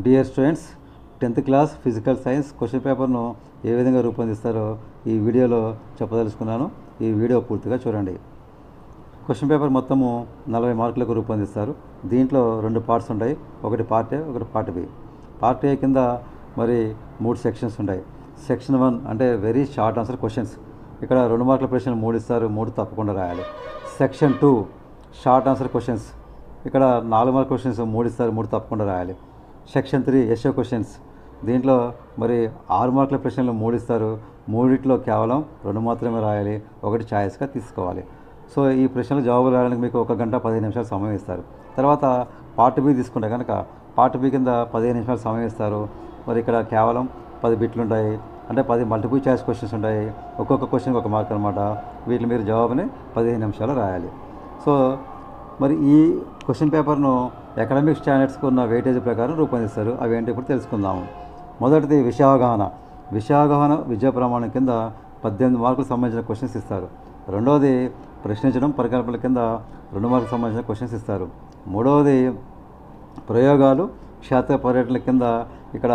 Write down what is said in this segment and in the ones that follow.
Dear students, 10th class physical science question పేపర్ను ఏ విధంగా రూపొందిస్తారో ఈ వీడియోలో చెప్పదలుచుకున్నాను. ఈ వీడియో పూర్తిగా చూడండి. క్వశ్చన్ పేపర్ మొత్తము 40 మార్కులకు రూపొందిస్తారు. దీంట్లో 2 పార్ట్స్ ఉంటాయి. ఒకటి పార్ట్ ఏ, ఒకటి పార్ట్ బి. పార్ట్ ఏ కింద మరి 3 సెక్షన్స్ ఉంటాయి. సెక్షన్ 1 అంటే వెరీ షార్ట్ ఆన్సర్ క్వశ్చన్స్. ఇక్కడ 2 మార్కుల ప్రశ్నలు 3 ఇస్తారు, 3 తప్పకుండా రాయాలి. Section 2 short answer questions. ఇక్కడ 4 మార్కుల క్వశ్చన్స్ 3 ఇస్తారు, 3 తప్పకుండా రాయాలి. Section 3 SA questions. దీంట్లో మరి 6 మార్కుల ప్రశ్నలు 3 ఇస్తారు, 3లో కేవలం 2 మాత్రమే రాయాలి, 1 ఛాయిస్గా తీసుకోవాలి. సో ఈ ప్రశ్నలు జవాబులు రాయడానికి మీకు 1 గంట 15 నిమిషాలు సమయం ఇస్తారు. తర్వాత పార్ట్ బి తీసుకుంటే కనుక పార్ట్ బి కింద 15 నిమిషాలు సమయం ఇస్తారు. మరి ఇక్కడ కేవలం 10 బిట్లు ఉంటాయి, అంటే 10 మల్టిపుల్ చాయిస్ క్వశ్చన్స్ ఉంటాయి. ఒక్కొక్క క్వశ్చన్కి 1 మార్క్ అనమాట. వీటిని మీరు జవాబుని 15 నిమిషాలు రాయాలి. సో మరి ఈ క్వశ్చన్ పేపర్ను అకాడమిక్ స్టాండర్డ్స్కు ఉన్న వెయిటేజ్ ప్రకారం రూపొందిస్తారు. అవి ఏంటి ఇప్పుడు తెలుసుకుందాము. మొదటిది విషయావగాహన. విషయావగాహన విద్యా ప్రమాణం కింద 18 మార్కులకు సంబంధించిన క్వశ్చన్స్ ఇస్తారు. రెండవది ప్రశ్నించడం పరికల్పనల కింద 2 మార్కులకు సంబంధించిన క్వశ్చన్స్ ఇస్తారు. మూడవది ప్రయోగాలు క్షేత్ర పర్యటనల కింద ఇక్కడ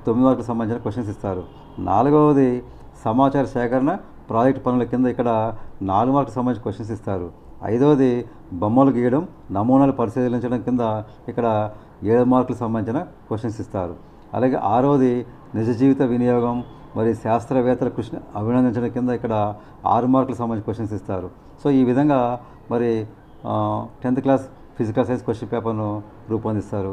9 మార్కులకు సంబంధించిన క్వశ్చన్స్ ఇస్తారు. నాలుగవది సమాచార సేకరణ ప్రాజెక్ట్ పనుల కింద ఇక్కడ 4 మార్కులకు సంబంధించిన క్వశ్చన్స్ ఇస్తారు. ఐదవది బొమ్మలు గీయడం నమూనాలు పరిశీలించడం కింద ఇక్కడ 7 మార్కులకు సంబంధించిన క్వశ్చన్స్ ఇస్తారు. అలాగే ఆరవది నిజ జీవిత వినియోగం మరి శాస్త్రవేత్తల కృషిని అభినందించడం కింద ఇక్కడ 6 మార్కులకు సంబంధించిన క్వశ్చన్స్ ఇస్తారు. సో ఈ విధంగా మరి 10th class physical science question పేపర్ను రూపొందిస్తారు.